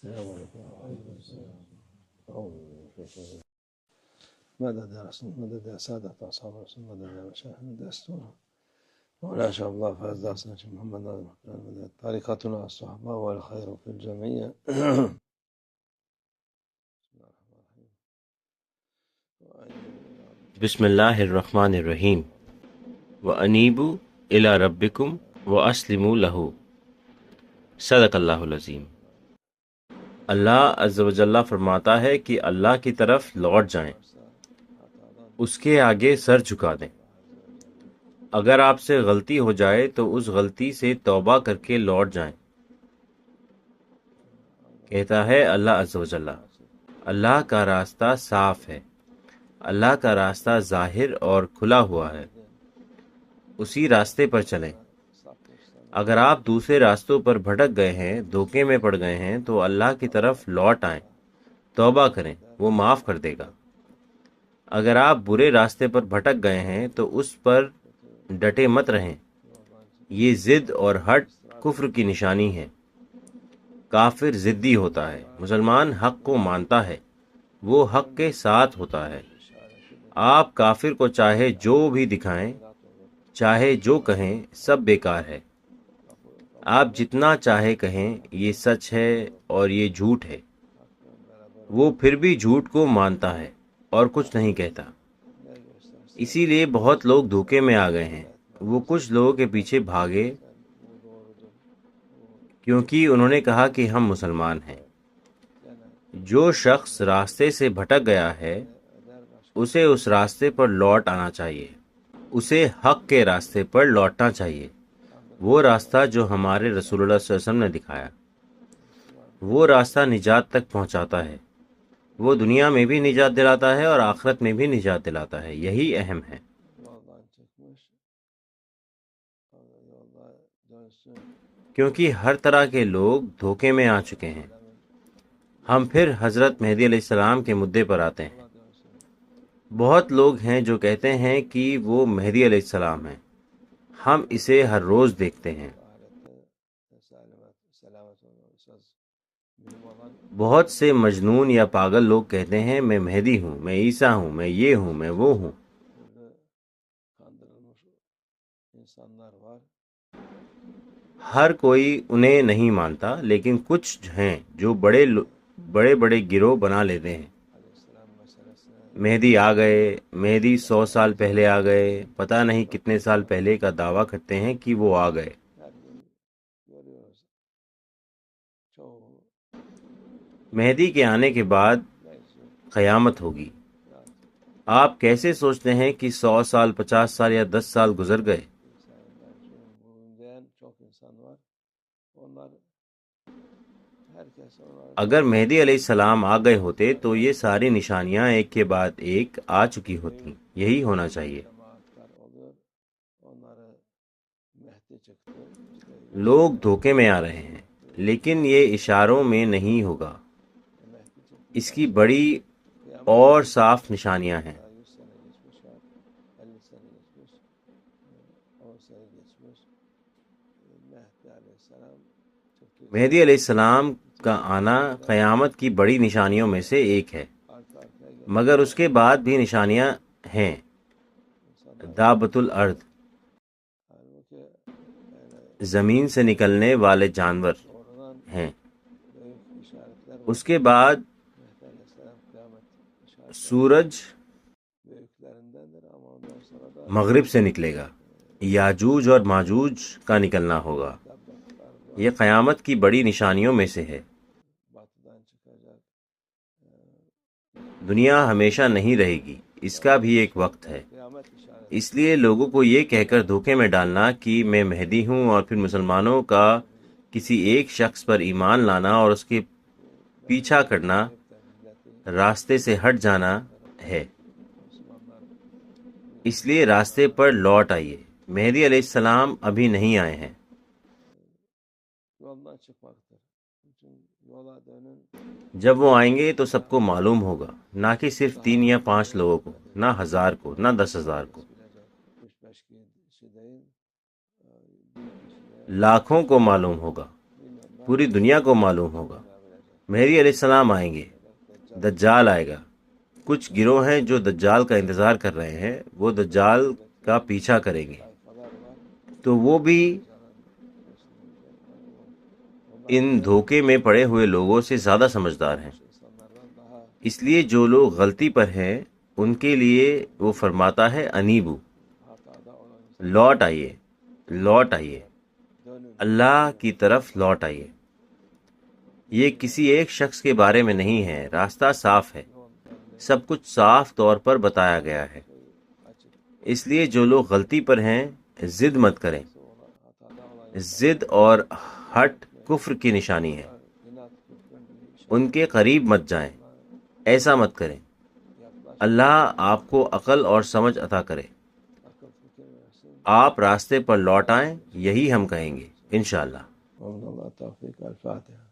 السلام عليكم ورحمة الله. مدد يا رسول، مدد يا سادة أصحاب رسول، مدد يا مشايخ، مدد يا أسطورة ولا شاء الله فاز دارسنا شيخ محمد ناظر مدد طريقتنا الصحبة والخير في الجميع. بسم اللہ الرحمن الرحیم وَأَنِيبُوا إِلَىٰ رَبِّكُمْ وَأَسْلِمُوا لَهُ صدق اللہ العظیم۔ اللہ عز و جل فرماتا ہے کہ اللہ کی طرف لوٹ جائیں، اس کے آگے سر جھکا دیں۔ اگر آپ سے غلطی ہو جائے تو اس غلطی سے توبہ کر کے لوٹ جائیں، کہتا ہے اللہ عز و جل۔ اللہ کا راستہ صاف ہے، اللہ کا راستہ ظاہر اور کھلا ہوا ہے، اسی راستے پر چلیں۔ اگر آپ دوسرے راستوں پر بھٹک گئے ہیں، دھوکے میں پڑ گئے ہیں، تو اللہ کی طرف لوٹ آئیں، توبہ کریں، وہ معاف کر دے گا۔ اگر آپ برے راستے پر بھٹک گئے ہیں تو اس پر ڈٹے مت رہیں، یہ ضد اور ہٹ کفر کی نشانی ہے۔ کافر ضدی ہوتا ہے، مسلمان حق کو مانتا ہے، وہ حق کے ساتھ ہوتا ہے۔ آپ کافر کو چاہے جو بھی دکھائیں، چاہے جو کہیں، سب بیکار ہے۔ آپ جتنا چاہے کہیں یہ سچ ہے اور یہ جھوٹ ہے، وہ پھر بھی جھوٹ کو مانتا ہے اور کچھ نہیں کہتا۔ اسی لیے بہت لوگ دھوکے میں آ گئے ہیں۔ وہ کچھ لوگوں کے پیچھے بھاگے کیونکہ انہوں نے کہا کہ ہم مسلمان ہیں۔ جو شخص راستے سے بھٹک گیا ہے اسے اس راستے پر لوٹ آنا چاہیے، اسے حق کے راستے پر لوٹنا چاہیے، وہ راستہ جو ہمارے رسول اللہ صلی اللہ علیہ وسلم نے دکھایا۔ وہ راستہ نجات تک پہنچاتا ہے، وہ دنیا میں بھی نجات دلاتا ہے اور آخرت میں بھی نجات دلاتا ہے، یہی اہم ہے۔ کیونکہ ہر طرح کے لوگ دھوکے میں آ چکے ہیں۔ ہم پھر حضرت مہدی علیہ السلام کے مدعے پر آتے ہیں۔ بہت لوگ ہیں جو کہتے ہیں کہ وہ مہدی علیہ السلام ہیں، ہم اسے ہر روز دیکھتے ہیں۔ بہت سے مجنون یا پاگل لوگ کہتے ہیں میں مہدی ہوں، میں عیسیٰ ہوں، میں یہ ہوں، میں وہ ہوں۔ ہر کوئی انہیں نہیں مانتا، لیکن کچھ ہیں جو بڑے بڑے گروہ بنا لیتے ہیں۔ مہدی آ گئے، مہدی 100 سال پہلے آ گئے، پتہ نہیں کتنے سال پہلے کا دعویٰ کرتے ہیں کہ وہ آ گئے۔ مہدی کے آنے کے بعد قیامت ہوگی۔ آپ کیسے سوچتے ہیں کہ 100 سال، 50 سال یا 10 سال گزر گئے؟ اگر مہدی علیہ السلام آ گئے ہوتے تو یہ ساری نشانیاں ایک کے بعد ایک آ چکی ہوتی، یہی ہونا چاہیے۔ لوگ دھوکے میں آ رہے ہیں، لیکن یہ اشاروں میں نہیں ہوگا، اس کی بڑی اور صاف نشانیاں ہیں۔ مہدی علیہ السلام کا آنا قیامت کی بڑی نشانیوں میں سے ایک ہے، مگر اس کے بعد بھی نشانیاں ہیں۔ دابۃ الارض، زمین سے نکلنے والے جانور ہیں۔ اس کے بعد سورج مغرب سے نکلے گا، یاجوج اور ماجوج کا نکلنا ہوگا۔ یہ قیامت کی بڑی نشانیوں میں سے ہے۔ دنیا ہمیشہ نہیں رہے گی، اس کا بھی ایک وقت ہے۔ اس لیے لوگوں کو یہ کہہ کر دھوکے میں ڈالنا کہ میں مہدی ہوں اور پھر مسلمانوں کا کسی ایک شخص پر ایمان لانا اور اس کے پیچھا کرنا، راستے سے ہٹ جانا ہے۔ اس لیے راستے پر لوٹ آئیے۔ مہدی علیہ السلام ابھی نہیں آئے ہیں۔ جب وہ آئیں گے تو سب کو معلوم ہوگا، نہ کہ صرف 3 یا 5 لوگوں کو، نہ 1000 کو، نہ 10,000 کو، لاکھوں کو معلوم ہوگا، پوری دنیا کو معلوم ہوگا۔ مہدی علیہ السلام آئیں گے، دجال آئے گا۔ کچھ گروہ ہیں جو دجال کا انتظار کر رہے ہیں، وہ دجال کا پیچھا کریں گے، تو وہ بھی ان دھوکے میں پڑے ہوئے لوگوں سے زیادہ سمجھدار ہیں۔ اس لیے جو لوگ غلطی پر ہیں ان کے لیے وہ فرماتا ہے انیبو، لوٹ آئیے، لوٹ آئیے، اللہ کی طرف لوٹ آئیے۔ یہ کسی ایک شخص کے بارے میں نہیں ہے، راستہ صاف ہے، سب کچھ صاف طور پر بتایا گیا ہے۔ اس لیے جو لوگ غلطی پر ہیں ضد مت کریں، ضد اور ہٹ کفر کی نشانی ہے۔ ان کے قریب مت جائیں، ایسا مت کریں۔ اللہ آپ کو عقل اور سمجھ عطا کرے۔ آپ راستے پر لوٹ آئیں، یہی ہم کہیں گے انشاءاللہ۔ اللہ توفیق۔ الفاتحہ۔